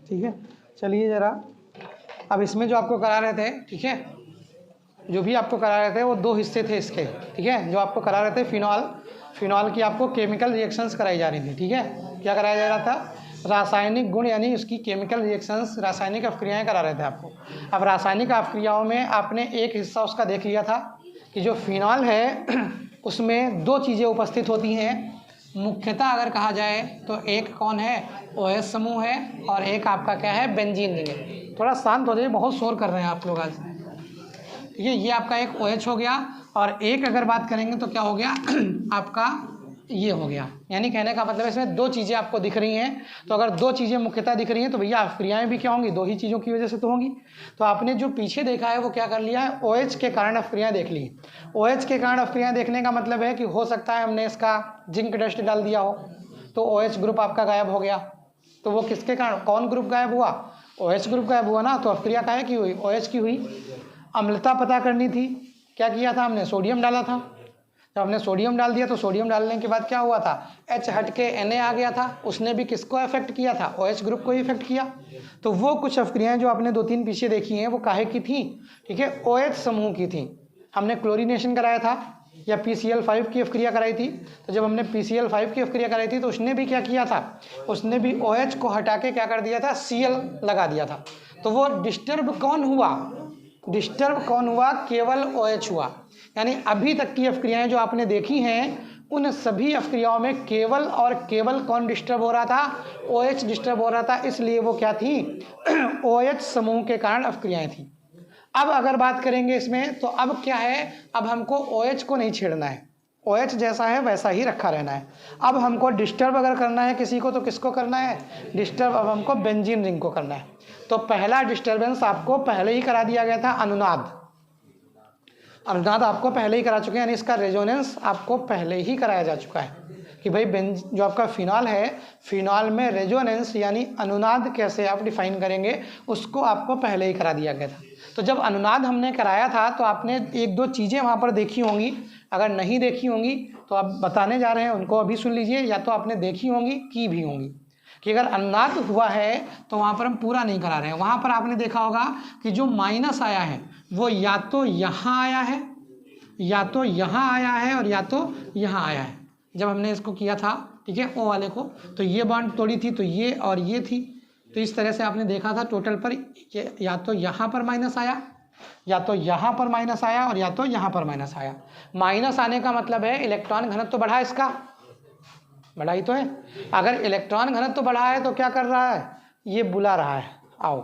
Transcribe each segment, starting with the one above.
ठीक है, चलिए ज़रा अब इसमें जो आपको करा रहे थे, ठीक है, जो भी आपको करा रहे थे वो दो हिस्से थे इसके, ठीक है, जो आपको करा रहे थे फिनॉल की आपको केमिकल रिएक्शंस कराई जा रही थी, ठीक है। क्या कराया जा रहा था? रासायनिक गुण यानी उसकी केमिकल रिएक्शंस, रासायनिक अभिक्रियाएं करा रहे थे आपको। अब रासायनिक अभिक्रियाओं में आपने एक हिस्सा उसका देख लिया था कि जो फिनॉल है उसमें दो चीज़ें उपस्थित होती हैं मुख्यतः अगर कहा जाए तो, एक कौन है? OH समूह है, और एक आपका क्या है? बेंजीन रिंग है। थोड़ा शांत हो जाइए, बहुत शोर कर रहे हैं आप लोग आज, ठीक है। ये आपका एक OH हो गया, और एक अगर बात करेंगे तो क्या हो गया आपका ये हो गया। यानी कहने का मतलब इसमें दो चीज़ें आपको दिख रही हैं, तो अगर दो चीज़ें मुख्यतः दिख रही हैं तो भैया अभिक्रियाएं भी क्या होंगी? दो ही चीज़ों की वजह से तो होंगी। तो आपने जो पीछे देखा है वो क्या कर लिया है? OH के कारण अभिक्रियाएं देख ली। OH के कारण अभिक्रियाएं देखने का मतलब है कि हो सकता है हमने इसका जिंक डस्ट डाल दिया हो, तो OH ग्रुप आपका गायब हो गया। तो वो किसके कारण? कौन ग्रुप गायब हुआ? OH ग्रुप गायब हुआ ना। तो अभिक्रिया काहे की हुई? OH की हुई। अम्लता पता करनी थी, क्या किया था हमने? सोडियम डाला था। जब हमने सोडियम डाल दिया तो सोडियम डालने के बाद क्या हुआ था? H हट के Na आ गया था, उसने भी किसको इफेक्ट किया था? OH ग्रुप को ही इफेक्ट किया। तो वो कुछ अभिक्रियाएं जो आपने दो तीन पीछे देखी हैं वो काहे की थी? ठीक है, OH समूह की थी। हमने क्लोरीनेशन कराया था या PCl5 की अभिक्रिया कराई थी। तो जब हमने PCl5 की अभिक्रिया कराई थी तो उसने भी क्या किया था? उसने भी OH को हटा के क्या कर दिया था? Cl लगा दिया था। तो वो डिस्टर्ब कौन हुआ? केवल OH हुआ। यानी अभी तक की अभिक्रियाएं जो आपने देखी हैं उन सभी अभिक्रियाओं में केवल और केवल कौन डिस्टर्ब हो रहा था? OH डिस्टर्ब हो रहा था, इसलिए वो क्या थी? OH समूह के कारण अभिक्रियाएं थी। अब अगर बात करेंगे इसमें तो अब क्या है? अब हमको OH को नहीं छेड़ना है, OH जैसा है वैसा ही रखा रहना है। अब हमको डिस्टर्ब अगर करना है किसी को तो किसको करना है? डिस्टर्ब अब हमको बेंजीन रिंग को करना है। तो पहला डिस्टर्बेंस आपको पहले ही करा दिया गया था, अनुनाद आपको पहले ही करा चुके हैं, यानी इसका रेजोनेंस आपको पहले ही कराया जा चुका है कि भाई जो आपका फिनॉल है, फिनॉल में रेजोनेंस यानी अनुनाद कैसे आप डिफाइन करेंगे उसको आपको पहले ही करा दिया गया था। तो जब अनुनाद हमने कराया था तो आपने एक दो चीज़ें वहाँ पर देखी होंगी, अगर नहीं देखी होंगी तो आप बताने जा रहे हैं उनको अभी सुन लीजिए, या तो आपने देखी होंगी की भी होंगी कि अगर अनुनाद हुआ है तो वहाँ पर हम पूरा नहीं करा रहे हैं। वहाँ पर आपने देखा होगा कि जो माइनस आया है वो या तो यहाँ आया है, या तो यहाँ आया है, और या तो यहाँ आया है। जब हमने इसको किया था, ठीक है, O वाले को, तो ये बॉन्ड तोड़ी थी तो ये और ये थी। तो इस तरह से आपने देखा था टोटल पर या तो यहाँ पर माइनस आया, या तो यहाँ पर माइनस आया, और या तो यहाँ पर माइनस आया। माइनस आने का मतलब है इलेक्ट्रॉन घनत्व तो बढ़ा, इसका बढ़ा ही तो है। अगर इलेक्ट्रॉन घनत्व तो बढ़ा है तो क्या कर रहा है? ये बुला रहा है, आओ,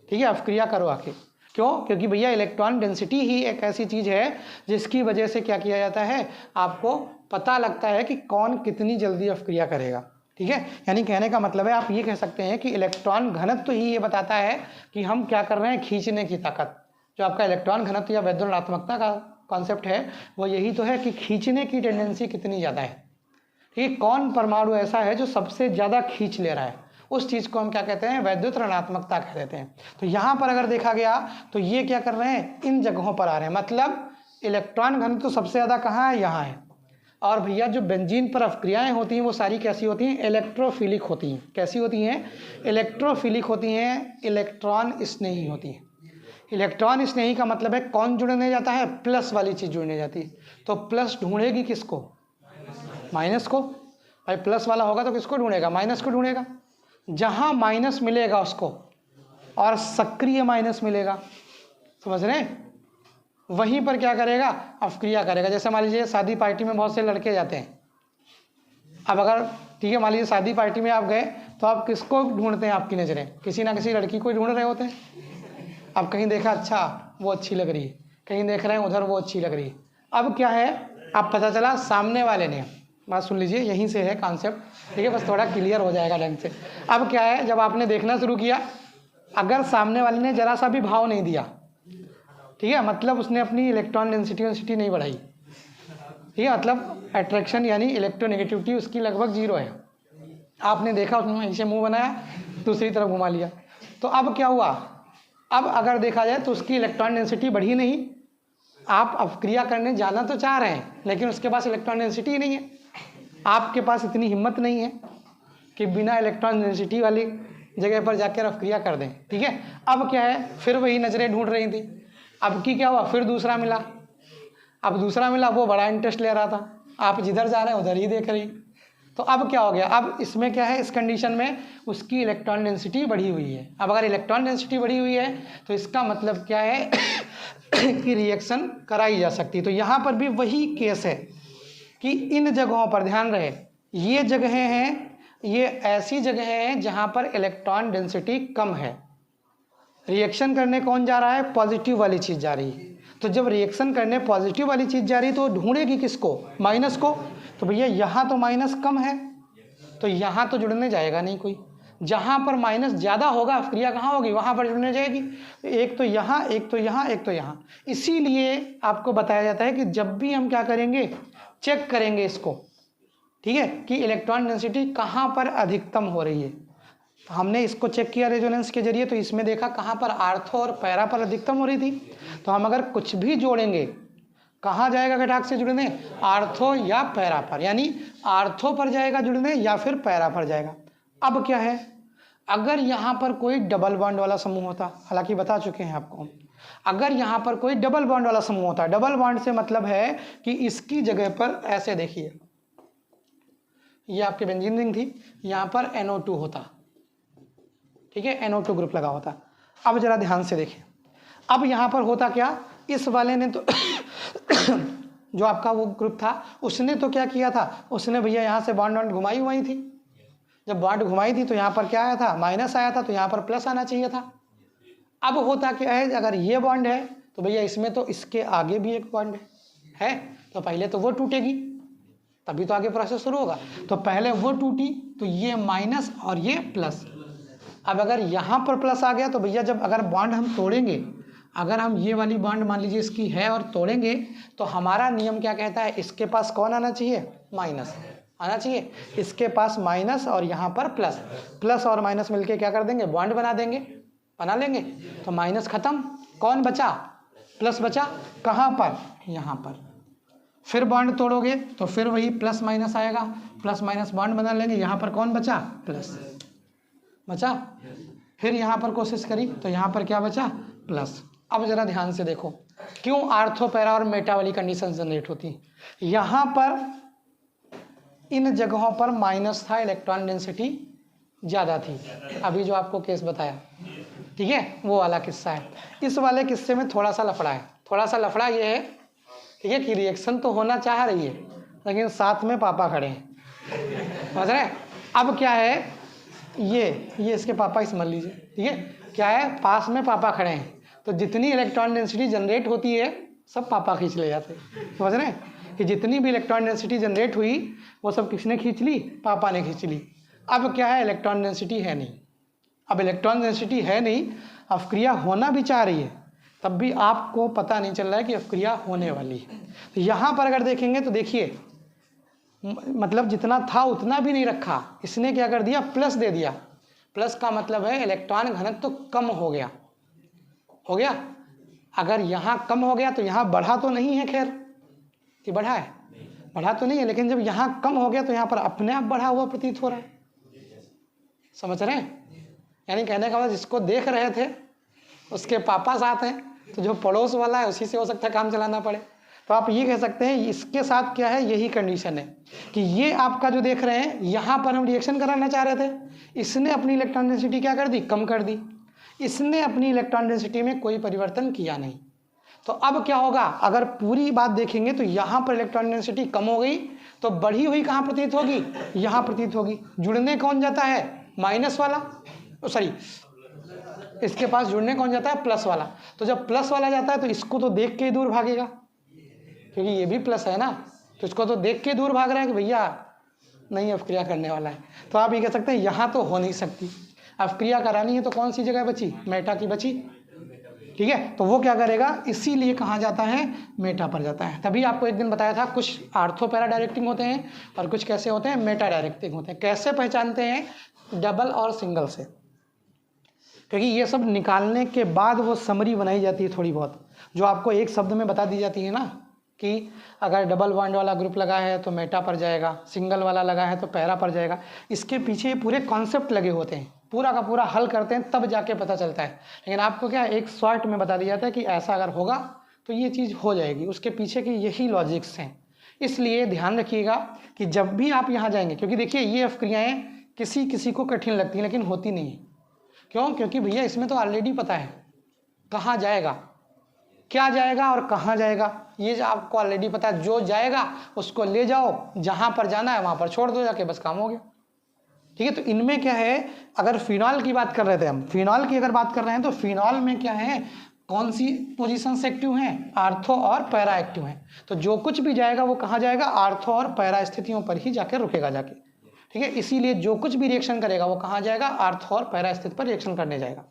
ठीक है, अभिक्रिया करो आके। क्यों? क्योंकि भैया इलेक्ट्रॉन डेंसिटी ही एक ऐसी चीज़ है जिसकी वजह से क्या किया जाता है, आपको पता लगता है कि कौन कितनी जल्दी अभिक्रिया करेगा, ठीक है। यानी कहने का मतलब है आप ये कह सकते हैं कि इलेक्ट्रॉन घनत्व तो ही ये बताता है कि हम क्या कर रहे हैं, खींचने की ताकत। जो आपका इलेक्ट्रॉन घनत्व या वैद्युत का कॉन्सेप्ट है वो यही तो है कि खींचने की टेंडेंसी कितनी ज़्यादा है, ठीक है। कौन परमाणु ऐसा है जो सबसे ज़्यादा खींच ले रहा है, उस चीज़ को हम क्या कहते हैं? वैद्युत ऋणात्मकता कह देते हैं। तो यहाँ पर अगर देखा गया तो ये क्या कर रहे हैं? इन जगहों पर आ रहे हैं, मतलब इलेक्ट्रॉन घनत्व तो सबसे ज़्यादा कहाँ है? यहाँ है। और भैया जो बेंजीन पर अभिक्रियाएं होती हैं वो सारी कैसी होती हैं? इलेक्ट्रोफिलिक होती हैं। कैसी होती हैं? इलेक्ट्रोफिलिक होती हैं, इलेक्ट्रॉन स्नेही होती हैं। इलेक्ट्रॉन स्नेही का मतलब है कौन जुड़ने जाता है? प्लस वाली चीज़ जुड़ने जाती है। तो प्लस ढूंढेगी किसको? माइनस को। भाई प्लस वाला होगा तो किसको ढूंढेगा? माइनस को ढूंढेगा। जहां माइनस मिलेगा उसको और सक्रिय माइनस मिलेगा, समझ रहे हैं, वहीं पर क्या करेगा? अभिक्रिया करेगा। जैसे मान लीजिए शादी पार्टी में बहुत से लड़के जाते हैं, अब अगर ठीक है मान लीजिए शादी पार्टी में आप गए तो आप किसको ढूंढते हैं? आपकी नज़रें किसी ना किसी लड़की को ढूंढ रहे होते हैं। अब कहीं देखा अच्छा वो अच्छी लग रही है, कहीं देख रहे हैं उधर वो अच्छी लग रही है। अब क्या है, अब पता चला सामने वाले ने, बात सुन लीजिए यहीं से है कॉन्सेप्ट, ठीक है, बस थोड़ा क्लियर हो जाएगा ढंग से। अब क्या है, जब आपने देखना शुरू किया, अगर सामने वाले ने जरा सा भी भाव नहीं दिया, ठीक है, मतलब उसने अपनी इलेक्ट्रॉन डेंसिटी नहीं बढ़ाई, ठीक है, मतलब अट्रैक्शन यानी इलेक्ट्रोनेगेटिविटी उसकी लगभग 0 है। आपने देखा उसने ऐसे मुंह बनाया, दूसरी तरफ घुमा लिया, तो अब क्या हुआ? अब अगर देखा जाए तो उसकी इलेक्ट्रॉन डेंसिटी बढ़ी नहीं। आप अभिक्रिया करने जाना तो चाह रहे हैं लेकिन उसके पास इलेक्ट्रॉन डेंसिटी ही नहीं है। आपके पास इतनी हिम्मत नहीं है कि बिना इलेक्ट्रॉन डेंसिटी वाली जगह पर जाकर अवक्रिया कर दें। ठीक है, अब क्या है, फिर वही नज़रें ढूंढ रही थी। अब की क्या हुआ, फिर दूसरा मिला। अब दूसरा मिला, वो बड़ा इंटरेस्ट ले रहा था, आप जिधर जा रहे हैं उधर ही देख रही। तो अब क्या हो गया, अब इसमें क्या है, इस कंडीशन में उसकी इलेक्ट्रॉन डेंसिटी बढ़ी हुई है। अब अगर इलेक्ट्रॉन डेंसिटी बढ़ी हुई है तो इसका मतलब क्या है कि रिएक्शन कराई जा सकती है। तो यहाँ पर भी वही केस है कि इन जगहों पर ध्यान रहे, ये जगहें हैं, ये ऐसी जगह है जहाँ पर इलेक्ट्रॉन डेंसिटी कम है। रिएक्शन करने कौन जा रहा है, पॉजिटिव वाली चीज़ जा रही है। तो जब रिएक्शन करने पॉजिटिव वाली चीज़ जा रही है तो ढूंढेगी किसको, माइनस को। तो भैया यहाँ तो माइनस कम है, तो यहाँ तो जुड़ने जाएगा नहीं कोई। जहाँ पर माइनस ज़्यादा होगा अवक्रिया कहाँ होगी, वहाँ पर जुड़ने जाएगी। एक तो यहाँ, एक तो यहाँ, एक तो यहाँ। इसीलिए आपको बताया जाता है कि जब भी हम क्या करेंगे, चेक करेंगे इसको, ठीक है, कि इलेक्ट्रॉन डेंसिटी कहाँ पर अधिकतम हो रही है। तो हमने इसको चेक किया रेजोनेंस के जरिए, तो इसमें देखा कहाँ पर आर्थो और पैरा पर अधिकतम हो रही थी। तो हम अगर कुछ भी जोड़ेंगे, कहाँ जाएगा घटाक से जुड़ने, आर्थो या पैरा पर, यानी आर्थो पर जाएगा जुड़ने या फिर पैरा पर जाएगा। अब क्या है, अगर यहाँ पर कोई डबल बॉन्ड वाला समूह होता, हालांकि बता चुके हैं आपको, अगर यहाँ पर कोई डबल बॉन्ड वाला समूह होता, डबल बॉन्ड से मतलब है कि इसकी जगह पर ऐसे देखिए, ये आपके बेंजीन रिंग थी, यहाँ पर NO2 होता, ठीक है, NO2 ग्रुप लगा होता। अब जरा ध्यान से देखिए, अब यहाँ पर होता क्या, इस वाले ने तो जो आपका वो ग्रुप था उसने तो क्या किया था, उसने भैया यहाँ से बॉन्ड घुमाई हुई थी। जब बॉन्ड घुमाई थी तो यहाँ पर क्या आया था, माइनस आया था, तो यहाँ पर प्लस आना चाहिए था। अब होता क्या है, अगर ये बॉन्ड है तो भैया इसमें तो इसके आगे भी एक बॉन्ड है, तो पहले तो वो टूटेगी, तभी तो आगे प्रोसेस शुरू होगा। तो पहले वो टूटी तो ये माइनस और ये प्लस। अब अगर यहाँ पर प्लस आ गया तो भैया जब अगर बॉन्ड हम तोड़ेंगे, अगर हम ये वाली बॉन्ड मान लीजिए इसकी है और तोड़ेंगे, तो हमारा नियम क्या कहता है, इसके पास कौन आना चाहिए, माइनस आना चाहिए, इसके पास माइनस और यहाँ पर प्लस। प्लस और माइनस मिलके क्या कर देंगे, बॉन्ड बना देंगे, बना लेंगे। तो माइनस खत्म, कौन बचा, प्लस बचा। कहाँ पर, यहाँ पर। फिर बॉन्ड तोड़ोगे तो फिर वही प्लस माइनस आएगा, प्लस माइनस बॉन्ड बना लेंगे, यहाँ पर कौन बचा, प्लस बचा। फिर यहाँ पर कोशिश करी तो यहाँ पर क्या बचा, प्लस। अब जरा ध्यान से देखो, क्यों आर्थो पैरा और मेटा वाली कंडीशन जनरेट होती। यहाँ पर इन जगहों पर माइनस था, इलेक्ट्रॉन डेंसिटी ज़्यादा थी, अभी जो आपको केस बताया, ठीक है, वो वाला किस्सा है। इस वाले किस्से में थोड़ा सा लफड़ा है, थोड़ा सा लफड़ा ये है, ठीक है, कि रिएक्शन तो होना चाह रही है लेकिन साथ में पापा खड़े हैं, समझ रहे हैं। अब क्या है, ये इसके पापा ही समझ लीजिए, ठीक है, क्या है, पास में पापा खड़े हैं, तो जितनी इलेक्ट्रॉन डेंसिटी जनरेट होती है सब पापा खींच ले जाते हैं, समझ रहे हैं, कि जितनी भी इलेक्ट्रॉन डेंसिटी जनरेट हुई वो सब किसने खींच ली, पापा ने खींच ली। अब क्या है, इलेक्ट्रॉन डेंसिटी है नहीं, अब इलेक्ट्रॉन डेंसिटी है नहीं, अवक्रिया होना भी चाह रही है, तब भी आपको पता नहीं चल रहा है कि अवक्रिया होने वाली है। तो यहाँ पर अगर देखेंगे तो देखिए, मतलब जितना था उतना भी नहीं रखा, इसने क्या कर दिया, प्लस दे दिया। प्लस का मतलब है इलेक्ट्रॉन घनत्व तो कम हो गया, हो गया। अगर यहाँ कम हो गया तो यहाँ बढ़ा तो नहीं है, खैर कि बढ़ा है, बढ़ा तो नहीं है, लेकिन जब यहाँ कम हो गया तो यहाँ पर अपने आप बढ़ा हुआ प्रतीत हो रहा है, समझ रहे हैं। यानी कहने का मतलब जिसको देख रहे थे उसके पापा साथ हैं, तो जो पड़ोस वाला है उसी से हो सकता है काम चलाना पड़े। तो आप ये कह सकते हैं इसके साथ क्या है, यही कंडीशन है कि ये आपका जो देख रहे हैं, यहाँ पर हम रिएक्शन कराना चाह रहे थे, इसने अपनी इलेक्ट्रॉन डेंसिटी क्या कर दी, कम कर दी, इसने अपनी इलेक्ट्रॉन डेंसिटी में कोई परिवर्तन किया नहीं। तो अब क्या होगा, अगर पूरी बात देखेंगे तो यहाँ पर इलेक्ट्रॉन डेंसिटी कम हो गई तो बढ़ी हुई कहाँ प्रतीत होगी, यहाँ प्रतीत होगी। जुड़ने कौन जाता है, माइनस वाला, सॉरी इसके पास जुड़ने कौन जाता है, प्लस वाला। तो जब प्लस वाला जाता है तो इसको तो देख के ही दूर भागेगा, क्योंकि ये भी प्लस है ना, तो इसको तो देख के दूर भाग रहा है कि भैया नहीं अवक्रिया करने वाला है। तो आप ये कह सकते हैं यहाँ तो हो नहीं सकती, अवक्रिया करानी है तो कौन सी जगह बची, मेटा की बची, ठीक है। तो वो क्या करेगा, इसीलिए कहाँ जाता है, मेटा पर जाता है। तभी आपको एक दिन बताया था कुछ आर्थो पैरा डायरेक्टिंग होते हैं और कुछ कैसे होते हैं, मेटा डायरेक्टिंग होते हैं। कैसे पहचानते हैं, डबल और सिंगल से, क्योंकि ये सब निकालने के बाद वो समरी बनाई जाती है थोड़ी बहुत, जो आपको एक शब्द में बता दी जाती है ना, कि अगर डबल बॉन्ड वाला ग्रुप लगा है तो मेटा पर जाएगा, सिंगल वाला लगा है तो पैरा पर जाएगा। इसके पीछे पूरे कॉन्सेप्ट लगे होते हैं, पूरा का पूरा हल करते हैं तब जाके पता चलता है। लेकिन आपको क्या एक शॉर्ट में बता दिया जाता है कि ऐसा अगर होगा तो ये चीज़ हो जाएगी, उसके पीछे की यही लॉजिक्स हैं। इसलिए ध्यान रखिएगा कि जब भी आप यहाँ जाएंगे, क्योंकि देखिए ये अवक्रियाएँ किसी किसी को कठिन लगती हैं लेकिन होती नहीं है। क्यों? क्योंकि भैया इसमें तो ऑलरेडी पता है कहाँ जाएगा, क्या जाएगा और कहाँ जाएगा, ये आपको ऑलरेडी पता है। जो जाएगा उसको ले जाओ, जहाँ पर जाना है वहाँ पर छोड़ दो जाके, बस काम हो गया। ठीक है, तो इनमें क्या है, अगर फिनॉल की बात कर रहे थे हम, फिनॉल की अगर बात कर रहे हैं तो फिनॉल में क्या है, कौन सी पोजीशंस एक्टिव हैं, आर्थो और पैरा एक्टिव हैं। तो जो कुछ भी जाएगा वो कहाँ जाएगा, आर्थो और पैरा स्थितियों पर ही जाके रुकेगा जाके। ठीक है, इसीलिए जो कुछ भी रिएक्शन करेगा वो कहाँ जाएगा, आर्थो और पैरा स्थिति पर रिएक्शन करने जाएगा।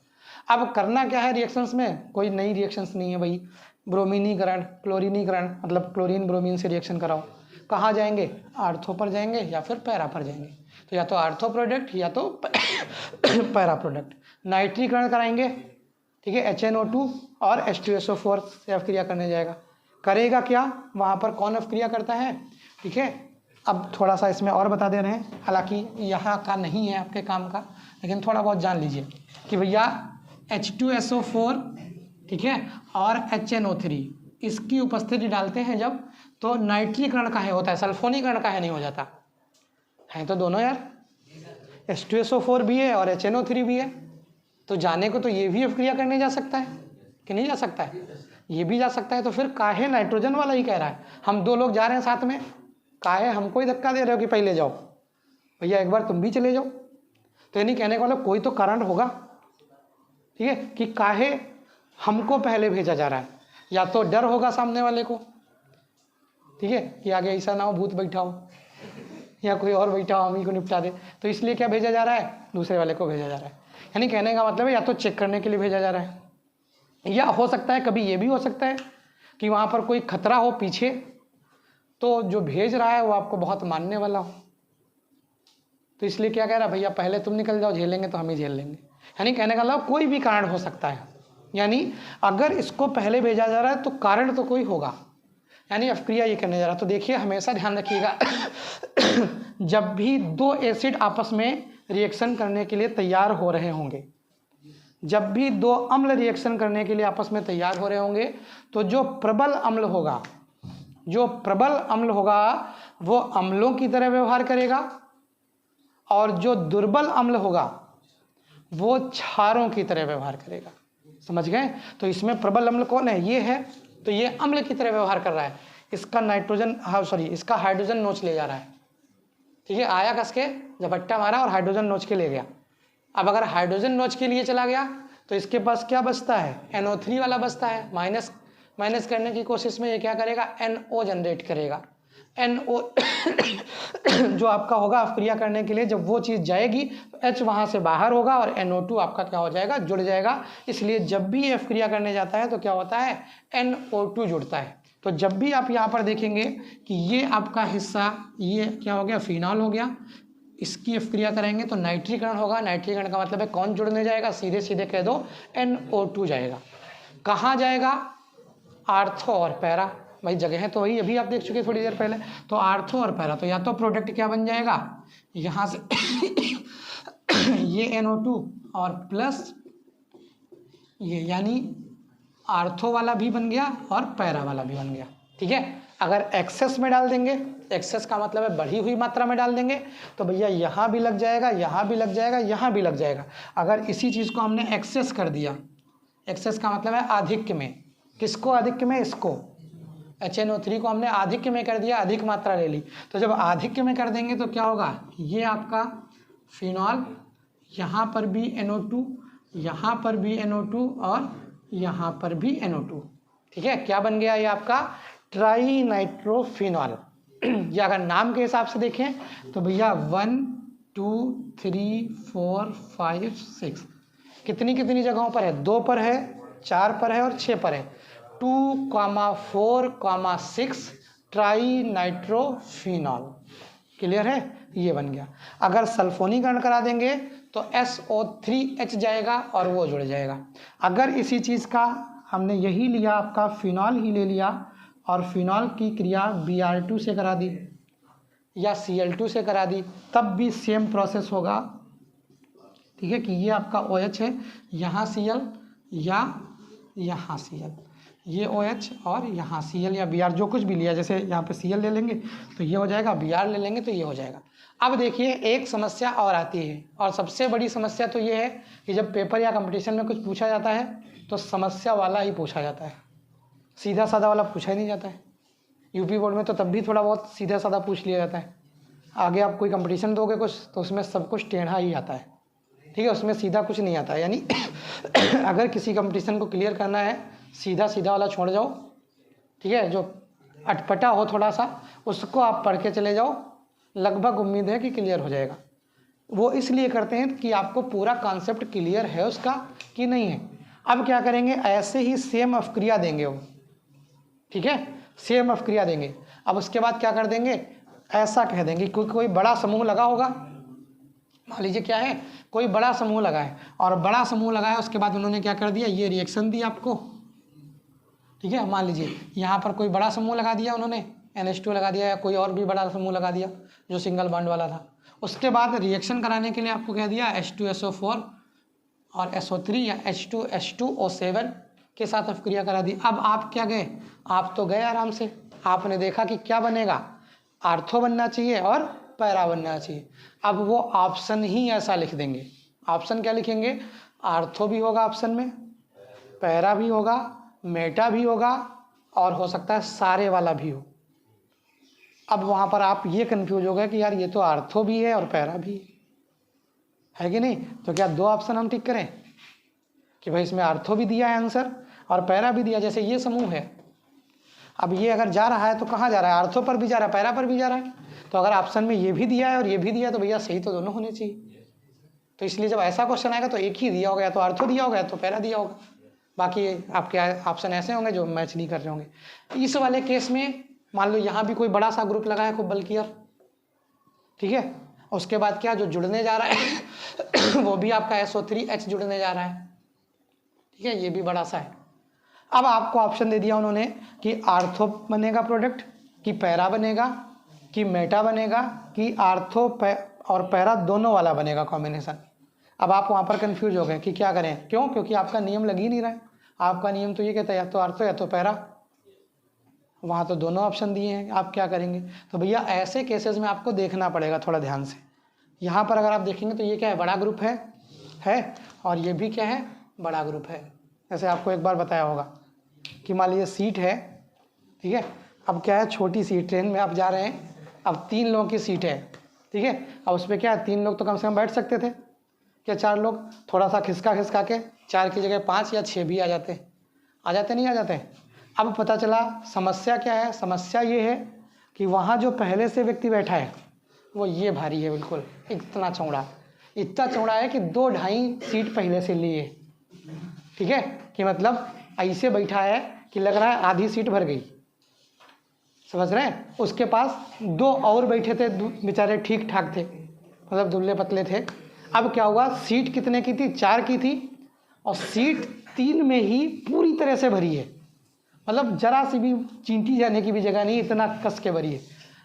अब करना क्या है रिएक्शंस में, कोई नई रिएक्शंस नहीं है भाई। ब्रोमीनीकरण, क्लोरीनीकरण, मतलब क्लोरीन ब्रोमीन से रिएक्शन कराओ, कहाँ जाएंगे, आर्थो पर जाएंगे या फिर पैरा पर जाएंगे। तो या तो आर्थो प्रोडक्ट या तो पैरा प्रोडक्ट। नाइट्रीकरण कराएंगे, ठीक है, HNO2 और H2SO4 से अवक्रिया करने जाएगा। करेगा क्या, वहाँ पर कौन अवक्रिया करता है। ठीक है, अब थोड़ा सा इसमें और बता दे रहे हैं, हालांकि यहाँ का नहीं है आपके काम का, लेकिन थोड़ा बहुत जान लीजिए कि भैया H2SO4, ठीक है, और HNO3 इसकी उपस्थिति डालते हैं जब, तो नाइट्रीकरण काहे होता है, सल्फोनीकरण काहे नहीं हो जाता है। तो दोनों यार, H2SO4 भी है और HNO3 भी है, तो जाने को तो ये भी अवक्रिया करने जा सकता है कि नहीं जा सकता है, ये भी जा सकता है। तो फिर काहे नाइट्रोजन वाला ही कह रहा है, हम दो लोग जा रहे हैं साथ में, काहे हमको ही धक्का दे रहे हो कि पहले जाओ, भैया एक बार तुम भी चले जाओ। तो यानी कहने का मतलब कोई तो कारण होगा, ठीक है, कि काहे हमको पहले भेजा जा रहा है। या तो डर होगा सामने वाले को, ठीक है, कि आगे ऐसा ना हो भूत बैठा हो या कोई और बैठा हो हम ही को निपटा दे, तो इसलिए क्या भेजा जा रहा है, दूसरे वाले को भेजा जा रहा है। यानी कहने का मतलब है या तो चेक करने के लिए भेजा जा रहा है, या हो सकता है कभी ये भी हो सकता है कि वहाँ पर कोई खतरा हो पीछे, तो जो भेज रहा है वो आपको बहुत मानने वाला हो, तो इसलिए क्या कह रहा है, भैया पहले तुम निकल जाओ, झेलेंगे तो हम ही झेल लेंगे। यानी कहने का मतलब कोई भी कारण हो सकता है, यानी अगर इसको पहले भेजा जा रहा है तो कारण तो कोई होगा, यानी अवक्रिया ये करने जा रहा है। तो देखिए हमेशा ध्यान रखिएगा जब भी दो एसिड आपस में रिएक्शन करने के लिए तैयार हो रहे होंगे, जब भी दो अम्ल रिएक्शन करने के लिए आपस में तैयार हो रहे होंगे, तो जो प्रबल अम्ल होगा, जो प्रबल अम्ल होगा वो अम्लों की तरह व्यवहार करेगा, और जो दुर्बल अम्ल होगा वो क्षारों की तरह व्यवहार करेगा। समझ गए? तो इसमें प्रबल अम्ल कौन है, ये है, तो ये अम्ल की तरह व्यवहार कर रहा है, इसका नाइट्रोजन इसका हाइड्रोजन नोच ले जा रहा है। ठीक है, आया कस के झपट्टा मारा और हाइड्रोजन नोच के ले गया। अब अगर हाइड्रोजन नोच के लिए चला गया तो इसके पास क्या बचता है, NO3 वाला बचता है। माइनस करने की कोशिश में ये क्या करेगा, NO जनरेट करेगा। NO जो आपका होगा अवक्रिया करने के लिए, जब वो चीज़ जाएगी तो H वहाँ से बाहर होगा और NO2 आपका क्या हो जाएगा, जुड़ जाएगा। इसलिए जब भी ये अवक्रिया करने जाता है तो क्या होता है, NO2 जुड़ता है। तो जब भी आप यहाँ पर देखेंगे कि ये आपका हिस्सा, ये क्या हो गया, फिनॉल हो गया, इसकी अवक्रिया करेंगे तो नाइट्रीकरण होगा। नाइट्रीकरण का मतलब है कौन जुड़ने जाएगा, सीधे सीधे कह दो NO2 जाएगा। कहाँ जाएगा, आर्थो और पैरा, भाई जगह तो वही अभी आप देख चुके थोड़ी देर पहले। तो आर्थो और पैरा, तो या तो प्रोडक्ट क्या बन जाएगा, यहाँ से ये NO2 और प्लस ये, यानी आर्थो वाला भी बन गया और पैरा वाला भी बन गया। ठीक है, अगर एक्सेस में डाल देंगे, एक्सेस का मतलब है बढ़ी हुई मात्रा में डाल देंगे, तो भैया यहाँ भी लग जाएगा, यहाँ भी लग जाएगा, यहाँ भी लग जाएगा। अगर इसी चीज़ को हमने एक्सेस कर दिया, एक्सेस का मतलब है आधिक्य में, किसको आधिक्य में, इसको HNO3 को हमने आधिक्य में कर दिया, अधिक मात्रा ले ली। तो जब आधिक्य में कर देंगे तो क्या होगा, ये आपका फिनॉल, यहाँ पर भी NO2, यहाँ पर भी NO2 और यहाँ पर भी NO2। ठीक है, क्या बन गया ये आपका ट्राई नाइट्रोफिनॉल। या अगर नाम के हिसाब से देखें तो भैया 1 2 3 4 5 6 कितनी कितनी जगहों पर है, 2 पर है, 4 पर है और 6 पर है। 2, 4, 6 ट्राई नाइट्रोफिनॉल। क्लियर है, ये बन गया। अगर सल्फोनीकरण करा देंगे तो SO3H जाएगा और वो जुड़ जाएगा। अगर इसी चीज़ का हमने यही लिया, आपका फिनॉल ही ले लिया और फिनॉल की क्रिया Br2 से करा दी या Cl2 से करा दी, तब भी सेम प्रोसेस होगा, ठीक है, कि ये आपका OH है, यहाँ Cl या यहाँ Cl, ये OH और यहाँ Cl या Br जो कुछ भी लिया, जैसे यहाँ पे Cl ले लेंगे तो ये हो जाएगा, Br ले लेंगे तो ये हो जाएगा। अब देखिए एक समस्या और आती है, और सबसे बड़ी समस्या तो ये है कि जब पेपर या कंपटीशन में कुछ पूछा जाता है तो समस्या वाला ही पूछा जाता है, सीधा साधा वाला पूछा ही नहीं जाता है। यूपी बोर्ड में तो तब भी थोड़ा बहुत सीधा साधा पूछ लिया जाता है, आगे आप कोई कंपटीशन दोगे कुछ तो उसमें सब कुछ टेढ़ा ही आता है, ठीक है, उसमें सीधा कुछ नहीं आता है। यानी अगर किसी कंपटीशन को क्लियर करना है सीधा सीधा वाला छोड़ जाओ, ठीक है, जो अटपटा हो थोड़ा सा उसको आप पढ़ के चले जाओ, लगभग उम्मीद है कि क्लियर हो जाएगा। वो इसलिए करते हैं कि आपको पूरा कॉन्सेप्ट क्लियर है उसका कि नहीं है। अब क्या करेंगे, ऐसे ही सेम अपक्रिया देंगे वो, ठीक है, सेम अपक्रिया देंगे। अब उसके बाद क्या कर देंगे, ऐसा कह देंगे कोई बड़ा समूह लगा होगा, मान लीजिए क्या है, कोई बड़ा समूह लगा है, और बड़ा समूह लगा है उसके बाद उन्होंने क्या कर दिया, ये रिएक्शन दी आपको, ठीक है, मान लीजिए यहाँ पर कोई बड़ा समूह लगा दिया उन्होंने, NH2 लगा दिया या कोई और भी बड़ा समूह लगा दिया जो सिंगल बॉन्ड वाला था। उसके बाद रिएक्शन कराने के लिए आपको कह दिया H2SO4 और SO3 या H2H2O7 के साथ अपक्रिया करा दी। अब आप क्या गए, आप तो गए आराम से, आपने देखा कि क्या बनेगा, आर्थो बनना चाहिए और पैरा बनना चाहिए। अब वो ऑप्शन ही ऐसा लिख देंगे, ऑप्शन क्या लिखेंगे, आर्थो भी होगा ऑप्शन में, पैरा भी होगा, मेटा भी होगा, और हो सकता है सारे वाला भी हो। अब वहाँ पर आप ये कन्फ्यूज हो गए कि यार ये तो आर्थो भी है और पैरा भी है कि नहीं, तो क्या दो ऑप्शन हम टिक करें कि भाई इसमें आर्थो भी दिया है आंसर और पैरा भी दिया। जैसे ये समूह है, अब ये अगर जा रहा है तो कहाँ जा रहा है, आर्थो पर भी जा रहा है, पैरा पर भी जा रहा है, तो अगर ऑप्शन में ये भी दिया है और ये भी दिया है तो भैया सही तो दोनों होने चाहिए। तो इसलिए जब ऐसा क्वेश्चन आएगा तो एक ही दिया होगा, या तो आर्थो दिया होगा या तो पैरा दिया होगा, बाकी आपके ऑप्शन ऐसे होंगे जो मैच नहीं कर रहे होंगे। इस वाले केस में मान लो यहाँ भी कोई बड़ा सा ग्रुप लगा है खूब बल्कियर, ठीक है, उसके बाद क्या जो जुड़ने जा रहा है वो भी आपका SO3H जुड़ने जा रहा है, ठीक है, ये भी बड़ा सा है। अब आपको ऑप्शन दे दिया उन्होंने कि आर्थो बनेगा प्रोडक्ट, कि पैरा बनेगा, कि मेटा बनेगा, कि आर्थो और पैरा दोनों वाला बनेगा कॉम्बिनेशन। अब आप वहाँ पर कंफ्यूज हो गए कि क्या करें, क्यों, क्योंकि आपका नियम लग ही नहीं रहा है। आपका नियम तो ये कहता है या तो आर्थो या तो पैरा, वहाँ तो दोनों ऑप्शन दिए हैं, आप क्या करेंगे। तो भैया ऐसे केसेस में आपको देखना पड़ेगा थोड़ा ध्यान से। यहाँ पर अगर आप देखेंगे तो ये क्या है, बड़ा ग्रुप है और ये भी क्या है, बड़ा ग्रुप है। जैसे आपको एक बार बताया होगा कि मान लीजिए सीट है, ठीक है, अब क्या है, छोटी सीट, ट्रेन में आप जा रहे हैं, अब 3 लोगों की सीट है, ठीक है, अब उस पर क्या है, 3 लोग तो कम से कम बैठ सकते थे, क्या 4 लोग, थोड़ा सा खिसका के 4 की जगह 5 या 6 भी आ जाते नहीं आ जाते। अब पता चला समस्या क्या है, समस्या ये है कि वहाँ जो पहले से व्यक्ति बैठा है वो ये भारी है, बिल्कुल इतना चौड़ा है कि 2-2.5 सीट पहले से लिए, ठीक है, कि मतलब ऐसे बैठा है कि लग रहा है आधी सीट भर गई, समझ रहे हैं। उसके पास 2 और बैठे थे, बेचारे ठीक ठाक थे, मतलब दुबले पतले थे। अब क्या हुआ, सीट कितने की थी, 4 की थी, और सीट 3 में ही पूरी तरह से भरी है, मतलब जरा सी भी चींटी जाने की भी जगह नहीं, इतना कस के भरी है।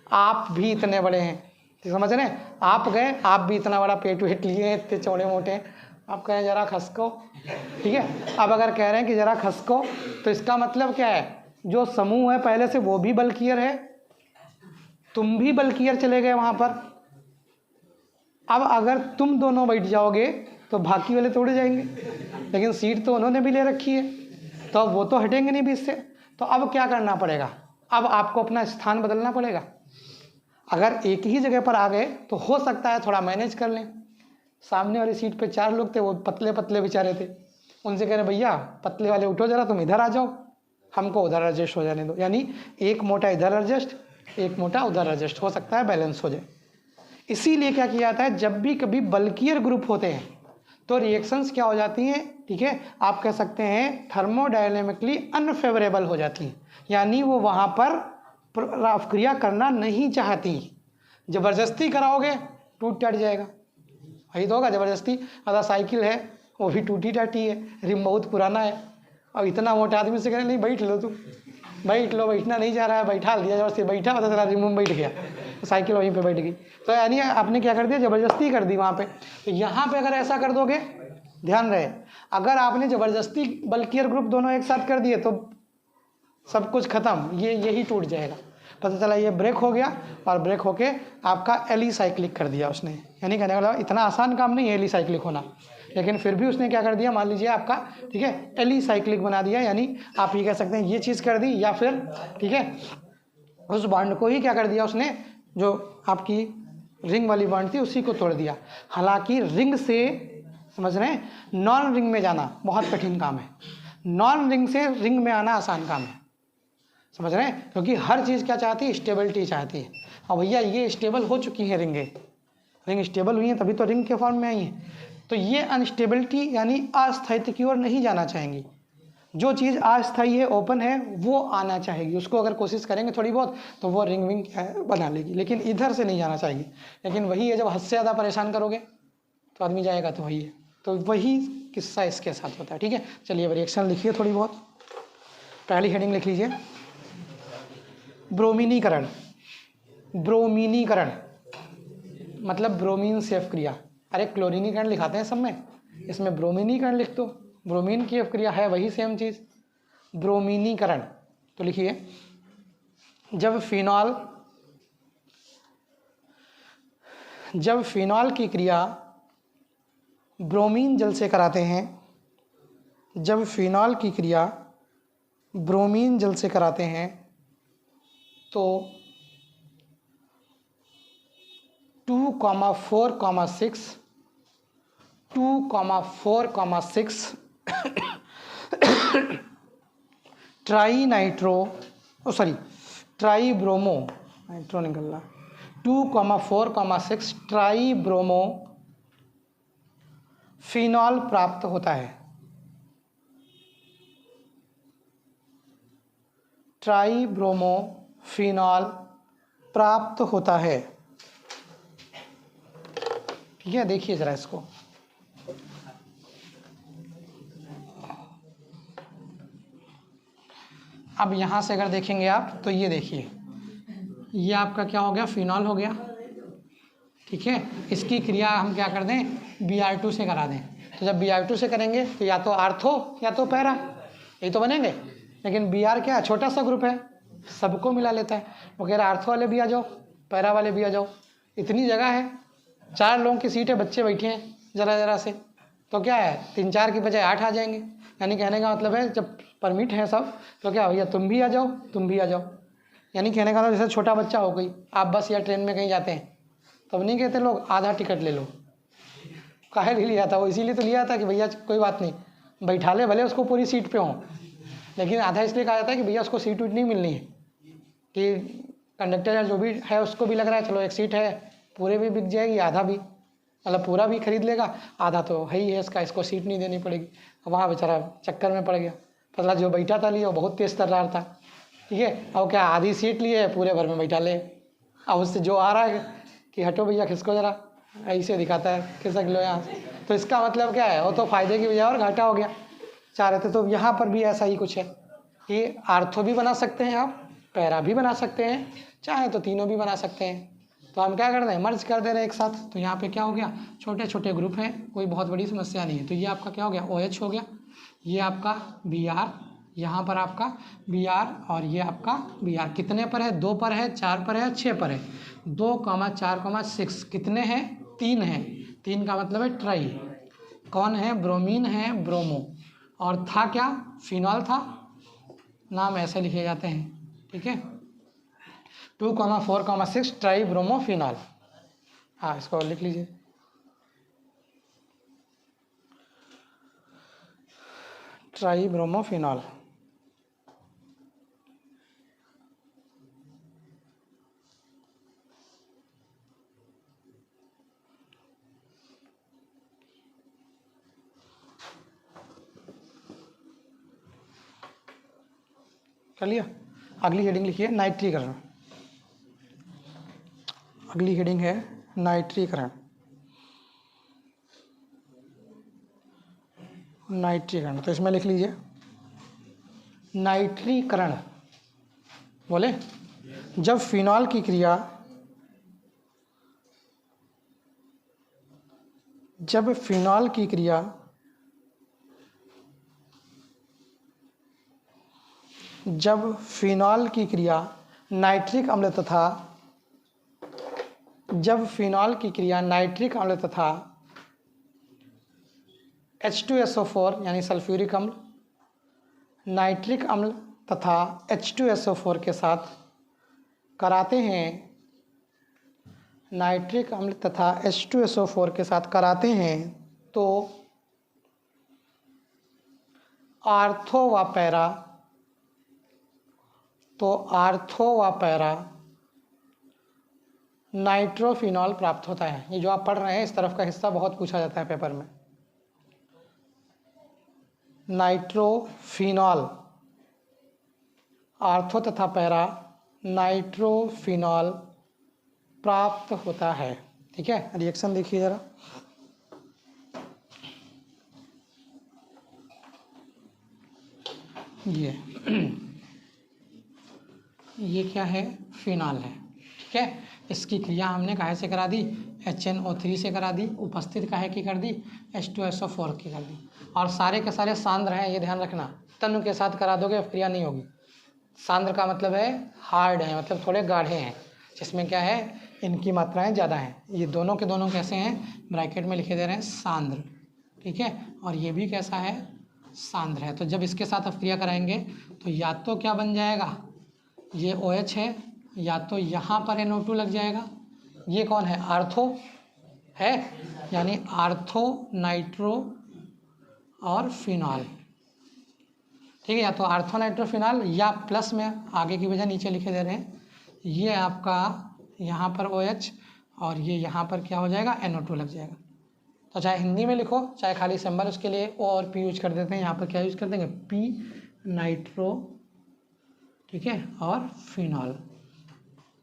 आप भी इतने बड़े हैं, समझ रहे हैं, आप गए, आप भी इतना बड़ा पेट वेट लिए हैं, इतने चौड़े मोटे हैं, आप कहें ज़रा खसको, ठीक है। अब अगर कह रहे हैं कि ज़रा खसको तो इसका मतलब क्या है, जो समूह है पहले से वो भी बल्कियर है, तुम भी बल्कियर चले गए वहाँ पर। अब अगर तुम दोनों बैठ जाओगे तो बाकी वाले तोड़े जाएंगे, लेकिन सीट तो उन्होंने भी ले रखी है तो वो तो हटेंगे नहीं बीच से। तो अब क्या करना पड़ेगा, अब आपको अपना स्थान बदलना पड़ेगा। अगर एक ही जगह पर आ गए तो हो सकता है थोड़ा मैनेज कर लें। सामने वाली सीट पे 4 लोग थे, वो पतले पतले बेचारे थे, उनसे कह रहे भैया पतले वाले उठो जरा, तुम इधर आ जाओ, हमको उधर एडजस्ट हो जाने दो। यानी एक मोटा इधर एडजस्ट, एक मोटा उधर एडजस्ट, हो सकता है बैलेंस हो जाए। इसीलिए क्या किया जाता है, जब भी कभी बल्कियर ग्रुप होते हैं तो रिएक्शंस क्या हो जाती हैं, ठीक है, आप कह सकते हैं थर्मोडायनेमिकली अनफेवरेबल हो जाती हैं, यानी वो वहाँ पर अपक्रिया करना नहीं चाहती। ज़बरदस्ती कराओगे टूट टट जाएगा, वही तो होगा ज़बरदस्ती। अगर साइकिल है वो भी टूटी टाटी है, रिम बहुत पुराना है, और इतना मोटा आदमी से कह नहीं बैठ लो, तुम बैठ लो, बैठना नहीं जा रहा है, बैठा दिया, जब से बैठा पता चला रिम में बैठ गया, साइकिल वहीं पे बैठ गई। तो यानी आपने क्या कर दिया, ज़बरदस्ती कर दी वहाँ पे। तो यहाँ पे अगर ऐसा कर दोगे, ध्यान रहे, अगर आपने ज़बरदस्ती बल्कि और ग्रुप दोनों एक साथ कर दिए तो सब कुछ ख़त्म, ये यही टूट जाएगा। पता चला ये ब्रेक हो गया और ब्रेक होके आपका एलिसाइक्लिक कर दिया उसने। यानी कहने का मतलब इतना आसान काम नहीं है एलिसाइक्लिक होना, लेकिन फिर भी उसने क्या कर दिया, मान लीजिए आपका, ठीक है, एलिसाइक्लिक बना दिया। यानी आप ये कह सकते हैं ये चीज़ कर दी, या फिर ठीक है उस बॉन्ड को ही क्या कर दिया उसने, जो आपकी रिंग वाली बॉन्ड थी उसी को तोड़ दिया। हालांकि रिंग से, समझ रहे हैं, नॉन रिंग में जाना बहुत कठिन काम है, नॉन रिंग से रिंग में आना आसान काम है, समझ रहे हैं, क्योंकि हर चीज़ क्या चाहती है, स्टेबिलिटी चाहती है। और भैया ये स्टेबल हो चुकी है रिंग स्टेबल हुई है तभी तो रिंग के फॉर्म में आई है। तो ये अनस्टेबिलिटी यानी अस्थायित्व की ओर नहीं जाना चाहेंगी। जो चीज़ अस्थायी है, ओपन है, वो आना चाहेगी, उसको अगर कोशिश करेंगे थोड़ी बहुत तो वो रिंग विंग बना लेगी, लेकिन इधर से नहीं जाना चाहेगी। लेकिन वही है, जब हद से ज़्यादा परेशान करोगे तो आदमी जाएगा, तो वही है। तो वही किस्सा इसके साथ होता है, ठीक है। चलिए अब रिएक्शन लिखिए थोड़ी बहुत। पहली हेडिंग लिख लीजिए, ब्रोमीनीकरण। ब्रोमीनीकरण मतलब ब्रोमीन से अपक्रिया। अरे क्लोरीनीकरण लिखाते हैं सब में, इसमें ब्रोमीनीकरण लिख दो, ब्रोमीन की अपक्रिया है वही सेम चीज़, ब्रोमीनीकरण। तो लिखिए, जब फिनॉल की क्रिया ब्रोमीन जल से कराते हैं, जब फिनॉल की क्रिया ब्रोमीन जल से कराते हैं तो 2,4,6 ट्राईब्रोमो, नाइट्रो निकल रहा, 2,4,6 ट्राईब्रोमो फिनॉल प्राप्त होता है। ट्राईब्रोमो फिनॉल प्राप्त होता है, ठीक है। देखिए जरा इसको, अब यहाँ से अगर देखेंगे आप तो ये देखिए, ये आपका क्या हो गया, फिनॉल हो गया, ठीक है। इसकी क्रिया हम क्या कर दें, Br2 से करा दें। तो जब Br2 से करेंगे तो या तो आर्थो या तो पैरा, यही तो बनेंगे। लेकिन Br क्या है, छोटा सा ग्रुप है, सबको मिला लेता है। वो कह रहा आर्थो वाले भी आ जाओ, पैरा वाले भी आ जाओ, इतनी जगह है, 4 लोगों की सीट है, बच्चे बैठे हैं ज़रा से, तो क्या है 3-4 की बजाय 8 आ जाएंगे। यानी कहने का मतलब है जब परमिट है सब, तो क्या भैया तुम भी आ जाओ, तुम भी आ जाओ। यानी कहने का मतलब जैसे छोटा बच्चा हो गई, आप बस या ट्रेन में कहीं जाते हैं तब नहीं कहते लोग आधा टिकट ले लो, काहे लिए लिया था वो, इसीलिए तो लिया था कि भैया कोई बात नहीं बैठा ले, भले उसको पूरी सीट पे हो, लेकिन आधा इसलिए कहा जाता है कि भैया उसको सीट वीट नहीं मिलनी है, कि कंडक्टर या जो भी है उसको भी लग रहा है चलो एक सीट है, पूरे भी बिक जाएगी, आधा भी, मतलब पूरा भी खरीद लेगा, आधा तो है ही है इसका, इसको सीट नहीं देनी पड़ेगी। वहाँ बेचारा चक्कर में पड़ गया, पता जो बैठा था लिया बहुत तेज़ तर्रार था, ठीक है। और क्या आधी सीट लिए पूरे भर में बैठा ले, अब उससे जो आ रहा है कि हटो भैया खिसको जरा, ऐसे दिखाता है खिसक लो यहाँ से। तो इसका मतलब क्या है, वो तो फायदे की बजाय और घाटा हो गया, चाह रहे थे। तो यहाँ पर भी ऐसा ही कुछ है कि आर्थो भी बना सकते हैं आप, पैरा भी बना सकते हैं, चाहे तो तीनों भी बना सकते हैं। तो हम क्या कर रहे हैं, मर्ज कर दे रहे हैं एक साथ। तो यहाँ पे क्या हो गया, छोटे छोटे ग्रुप हैं, कोई बहुत बड़ी समस्या नहीं है। तो ये आपका क्या हो गया, OH हो गया, ये आपका Br, यहाँ पर आपका Br, और ये आपका Br कितने पर है, 2 पर है, 4 पर है, 6 पर है। 2,4,6 कितने हैं, 3 हैं। 3 का मतलब है ट्राई। कौन है, ब्रोमीन है, ब्रोमो, और था क्या, फिनॉल था, नाम ऐसे लिखे जाते हैं, ठीक है। 2,4,6 ट्राईब्रोमोफिनॉल, हाँ इसको लिख लीजिए। ट्राईब्रोमोफिनॉल, कर लिया। अगली हेडिंग लिखिए, नाइट्रीकरण। अगली हेडिंग है नाइट्रीकरण। नाइट्रीकरण, तो इसमें लिख लीजिए नाइट्रीकरण। बोले, जब फिनॉल की क्रिया जब फिनॉल की क्रिया नाइट्रिक अम्ल तथा H2SO4 यानी सल्फ्यूरिक अम्ल, नाइट्रिक अम्ल तथा H2SO4 के साथ कराते हैं, नाइट्रिक अम्ल तथा H2SO4 के साथ कराते हैं तो आर्थो व पैरा नाइट्रोफिनॉल प्राप्त होता है। ये जो आप पढ़ रहे हैं इस तरफ का हिस्सा बहुत पूछा जाता है पेपर में। नाइट्रोफिनॉल, आर्थो तथा पैरा नाइट्रोफिनॉल प्राप्त होता है। ठीक है, रिएक्शन देखिए जरा। ये क्या है? फिनॉल है। ठीक है, इसकी क्रिया हमने काहे से करा दी? HNO3 से करा दी। उपस्थित काहे की कर दी? H2SO4 की कर दी। और सारे के सारे सांद्र हैं, ये ध्यान रखना। तनु के साथ करा दोगे क्रिया नहीं होगी। सांद्र का मतलब है हार्ड है, मतलब थोड़े गाढ़े हैं, जिसमें क्या है, इनकी मात्राएं ज़्यादा हैं। ये दोनों के दोनों कैसे हैं? ब्रैकेट में लिखे दे रहे हैं सांद्र। ठीक है, और ये भी कैसा है? सांद्र है। तो जब इसके साथ अब क्रिया कराएंगे तो या तो क्या बन जाएगा, ये OH है, या तो यहाँ पर NO2 लग जाएगा। ये कौन है? आर्थो है, यानी आर्थो नाइट्रो और फिनॉल। ठीक है, या तो आर्थो नाइट्रोफिनॉल या प्लस में आगे की वजह नीचे लिखे दे रहे हैं। ये आपका यहाँ पर OH और ये यहाँ पर क्या हो जाएगा? NO2 लग जाएगा। तो चाहे हिंदी में लिखो चाहे खाली सिंबल उसके लिए O और P यूज कर देते हैं। यहाँ पर क्या यूज कर देंगे? P नाइट्रो, ठीक है, और फिनॉल,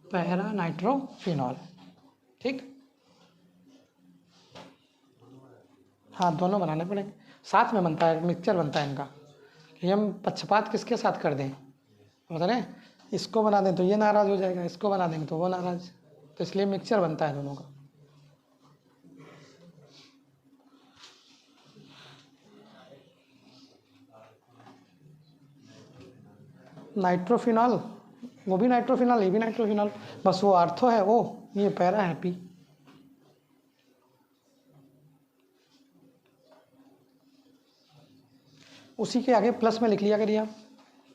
पैरा नाइट्रोफिनॉल। ठीक, हाँ दोनों बनाने पड़ेंगे, साथ में बनता है, मिक्सचर बनता है इनका। कि हम पक्षपात किसके साथ कर दें, मतलब है इसको बना दें तो ये नाराज़ हो जाएगा, इसको बना देंगे तो वो नाराज़, तो इसलिए मिक्सचर बनता है दोनों का। नाइट्रोफिनॉल, वो भी नाइट्रोफिनॉल, ये भी नाइट्रोफिनॉल, बस वो आर्थो है, वो ये पैरा है P। उसी के आगे प्लस में लिख लिया करिए, आप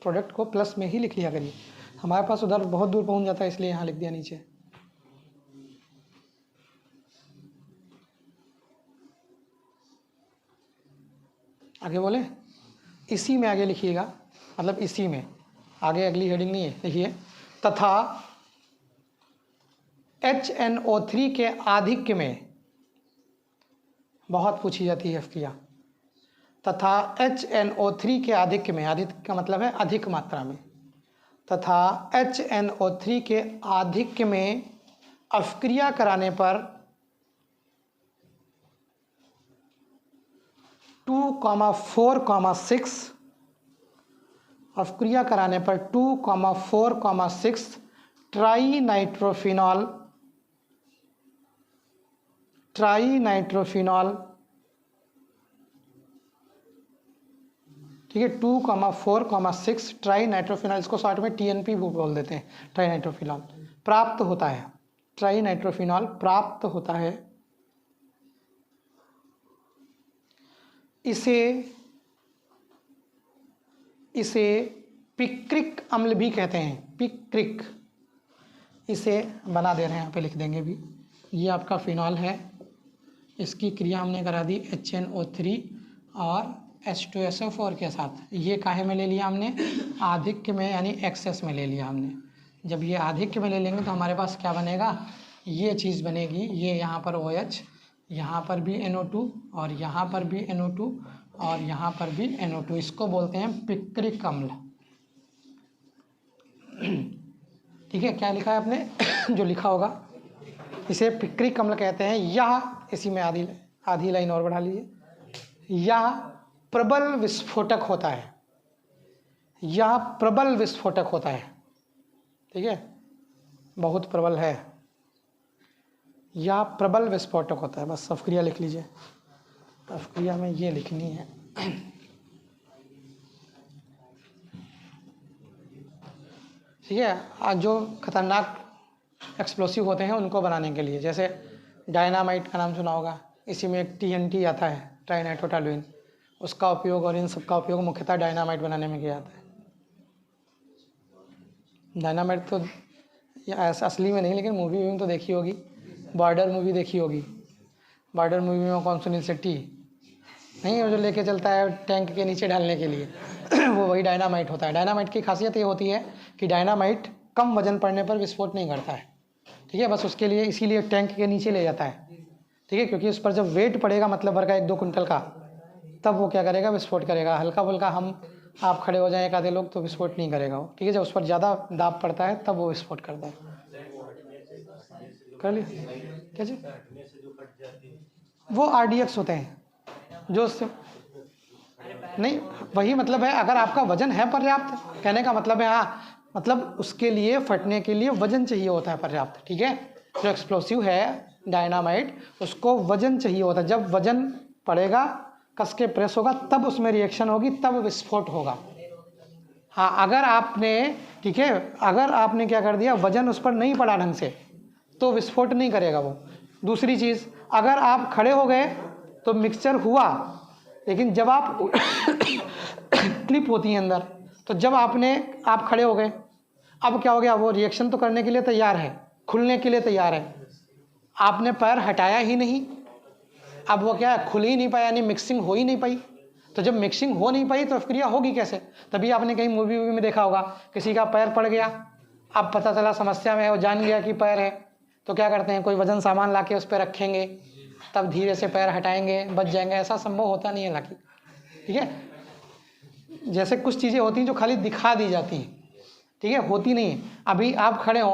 प्रोडक्ट को प्लस में ही लिख लिया करिए। हमारे पास उधर बहुत दूर पहुंच जाता है, इसलिए यहाँ लिख दिया नीचे। आगे बोले, इसी में आगे लिखिएगा, मतलब इसी में आगे अगली हेडिंग नहीं है, लिखिए तथा HNO3 के आधिक्य में, बहुत पूछी जाती है क्रिया, तथा HNO3 के आधिक्य में, आधिक्य का मतलब है अधिक मात्रा में, तथा HNO3 के आधिक्य में अपक्रिया कराने पर 2,4,6 अपक्रिया कराने पर 2,4,6 ट्राई नाइट्रोफिनॉल ठीक है, 2,4,6 ट्राई नाइट्रोफिनॉल, इसको शॉर्ट में TNP बोल देते हैं, ट्राई नाइट्रोफिनॉल प्राप्त होता है। ट्राई नाइट्रोफिनॉल प्राप्त होता है। इसे पिक्रिक अम्ल भी कहते हैं, पिक्रिक, इसे बना दे रहे हैं, यहाँ पे लिख देंगे भी। ये आपका फिनॉल है, इसकी क्रिया हमने करा दी HNO3 और H2SO4 के साथ। ये काहे में ले लिया हमने? आधिक्य में, यानी एक्सेस में ले लिया हमने। जब ये आधिक्य में ले लेंगे तो हमारे पास क्या बनेगा? ये चीज़ बनेगी, ये यहाँ पर OH, यहाँ पर भी NO2 और यहाँ पर भी NO2 और यहाँ पर भी NO2, इसको बोलते हैं पिक्रिक अम्ल। ठीक है, क्या लिखा है आपने? जो लिखा होगा, इसे पिक्रिक अम्ल कहते हैं। यह, इसी में आधी लाइन और बढ़ा लीजिए, यह प्रबल विस्फोटक होता है, यह प्रबल विस्फोटक होता है। ठीक है, बहुत प्रबल है, यह प्रबल विस्फोटक होता है, बस सब क्रिया लिख लीजिए। अफ्रीका में ये लिखनी है। ठीक है। आज जो खतरनाक एक्सप्लोसिव होते हैं उनको बनाने के लिए, जैसे डायनामाइट का नाम सुना होगा, इसी में एक TNT आता है, ट्राइनाइट्रोटोलुइन, उसका उपयोग और इन सब का उपयोग मुख्यतः डायनामाइट बनाने में किया जाता है। डायनामाइट तो ऐसा असली में नहीं, लेकिन मूवी में तो देखी होगी, बॉर्डर मूवी देखी होगी। बॉर्डर मूवी में कौन सुनील शेट्टी नहीं, वो जो लेके चलता है टैंक के नीचे डालने के लिए वो वही डायनामाइट होता है। डायनामाइट की खासियत ये होती है कि डायनामाइट कम वजन पड़ने पर विस्फोट नहीं करता है। ठीक है, बस उसके लिए इसीलिए टैंक के नीचे ले जाता है। ठीक है, क्योंकि उस पर जब वेट पड़ेगा मतलब भर का 1-2 कुंटल का, तब वो क्या करेगा, विस्फोट करेगा। हल्का फुल्का हम आप खड़े हो जाएं एक आधे लोग तो विस्फोट नहीं करेगा वो। ठीक है, जब उस पर ज़्यादा दाब पड़ता है तब वो विस्फोट करता है। कर लिया क्या जी? वो RDX होते हैं जो नहीं, वही मतलब है, अगर आपका वजन है पर्याप्त, कहने का मतलब है हाँ, मतलब उसके लिए फटने के लिए वजन चाहिए होता है पर्याप्त। ठीक है, जो एक्सप्लोसिव है डायनामाइट, उसको वजन चाहिए होता है। जब वजन पड़ेगा, कस के प्रेस होगा, तब उसमें रिएक्शन होगी, तब विस्फोट होगा। हाँ, अगर आपने, ठीक है, अगर आपने क्या कर दिया, वजन उस पर नहीं पड़ा ढंग से, तो विस्फोट नहीं करेगा वो। दूसरी चीज़, अगर आप खड़े हो गए तो मिक्सचर हुआ, लेकिन जब आप क्लिप होती है अंदर, तो जब आप खड़े हो गए, अब क्या हो गया, वो रिएक्शन तो करने के लिए तैयार है, खुलने के लिए तैयार है, आपने पैर हटाया ही नहीं, अब वो क्या है, खुल ही नहीं पाया, यानी मिक्सिंग हो ही नहीं पाई। तो जब मिक्सिंग हो नहीं पाई तो अफ्क्रिया होगी कैसे? तभी आपने कहीं मूवी में देखा होगा, किसी का पैर पड़ गया, अब पता चला समस्या में है, वो जान गया कि पैर है, तो क्या करते हैं, कोई वजन सामान ला के उस पर रखेंगे, तब धीरे से पैर हटाएंगे, बच जाएंगे। ऐसा संभव होता नहीं है हालांकि। ठीक है, जैसे कुछ चीज़ें होती हैं जो खाली दिखा दी जाती हैं, ठीक है, होती नहीं है। अभी आप खड़े हो,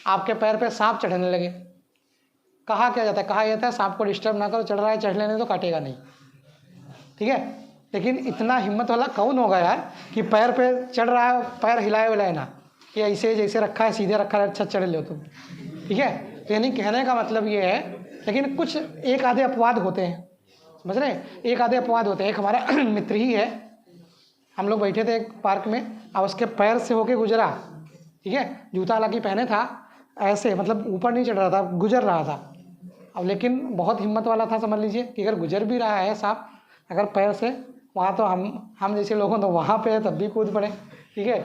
आपके पैर पे सांप चढ़ने लगे, कहा क्या जाता है, कहा जाता है सांप को डिस्टर्ब ना करो, चढ़ रहा है चढ़ लेने तो काटेगा नहीं। ठीक है, लेकिन इतना हिम्मत वाला कौन होगा यार कि पैर पे चढ़ रहा है, पैर हिलाए विलाए ना, कि ऐसे जैसे रखा है सीधे रखा है, अच्छा चढ़ लो तुम। ठीक है, तो यानी कहने का मतलब ये है, लेकिन कुछ एक आधे अपवाद होते हैं, समझ रहे हैं, एक आधे अपवाद होते हैं। एक हमारा मित्र ही है, हम लोग बैठे थे एक पार्क में, अब उसके पैर से होके गुजरा, ठीक है, जूता हालांकि पहने था, ऐसे मतलब ऊपर नहीं चढ़ रहा था, गुजर रहा था। अब लेकिन बहुत हिम्मत वाला था, समझ लीजिए कि अगर गुजर भी रहा है सांप अगर पैर से, वहाँ तो हम जैसे लोगों तो वहाँ पे तब भी कूद पड़े। ठीक है,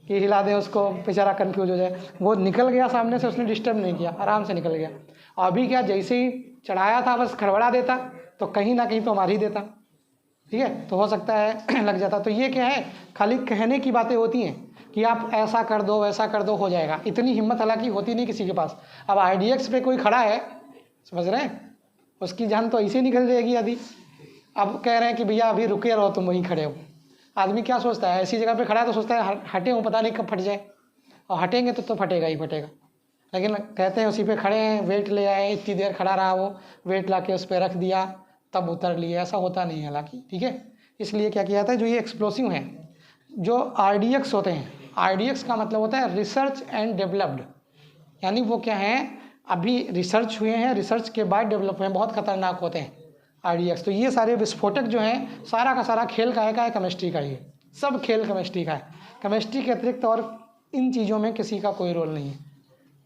कि हिला दें उसको, बेचारा कन्फ्यूज हो जाए। वो निकल गया सामने से, उसने डिस्टर्ब नहीं किया, आराम से निकल गया। और अभी क्या, जैसे ही चढ़ाया था बस खड़बड़ा देता तो कहीं ना कहीं तो मार ही देता। ठीक है, तो हो सकता है लग जाता। तो ये क्या है, खाली कहने की बातें होती हैं कि आप ऐसा कर दो वैसा कर दो, हो जाएगा। इतनी हिम्मत हालांकि होती नहीं किसी के पास। अब IDX पे कोई खड़ा है, समझ रहे हैं, उसकी जान तो ऐसे निकल जाएगी आदि। अब कह रहे हैं कि भैया अभी रुके रहो, तुम वहीं खड़े हो। आदमी क्या सोचता है, ऐसी जगह पे खड़ा है तो सोचता है हटे हूँ, पता नहीं कब फट जाए, और हटेंगे तो फटेगा ही फटेगा। लेकिन कहते हैं उसी पे खड़े हैं, वेट ले आए, इतनी देर खड़ा रहा, वो वेट ला के उस पर रख दिया, तब उतर लिए, ऐसा होता नहीं है हालांकि। ठीक है, इसलिए क्या किया जाता है, जो ये एक्सप्लोसिव हैं, जो RDX होते हैं, RDX का मतलब होता है रिसर्च एंड डेवलप्ड, यानी वो क्या है, अभी रिसर्च हुए हैं, रिसर्च के बाद डेवलप हुए हैं, बहुत खतरनाक होते हैं RDX। तो ये सारे विस्फोटक जो हैं, सारा का सारा खेल का है केमिस्ट्री का, ये सब खेल केमिस्ट्री का है। केमिस्ट्री के अतिरिक्त और इन चीज़ों में किसी का कोई रोल नहीं है।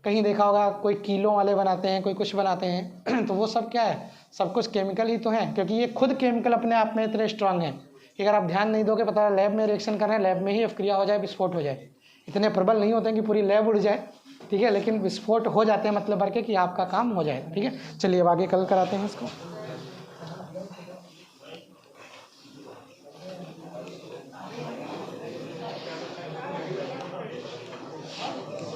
कहीं देखा होगा कोई कीलों वाले बनाते हैं, कोई कुछ बनाते हैं तो वो सब क्या है, सब कुछ केमिकल ही तो है, क्योंकि ये खुद केमिकल अपने आप में इतने स्ट्रांग हैं कि अगर आप ध्यान नहीं दोगे, पता है लैब में रिएक्शन कर रहे हैं, लैब में ही अफ्क्रिया हो जाए, विस्फोट हो जाए। इतने प्रबल नहीं होते हैं कि पूरी लैब उड़ जाए, ठीक है, लेकिन विस्फोट हो जाते हैं मतलब भर के कि आपका काम हो जाए। ठीक है, चलिए अब आगे कल कराते हैं इसको।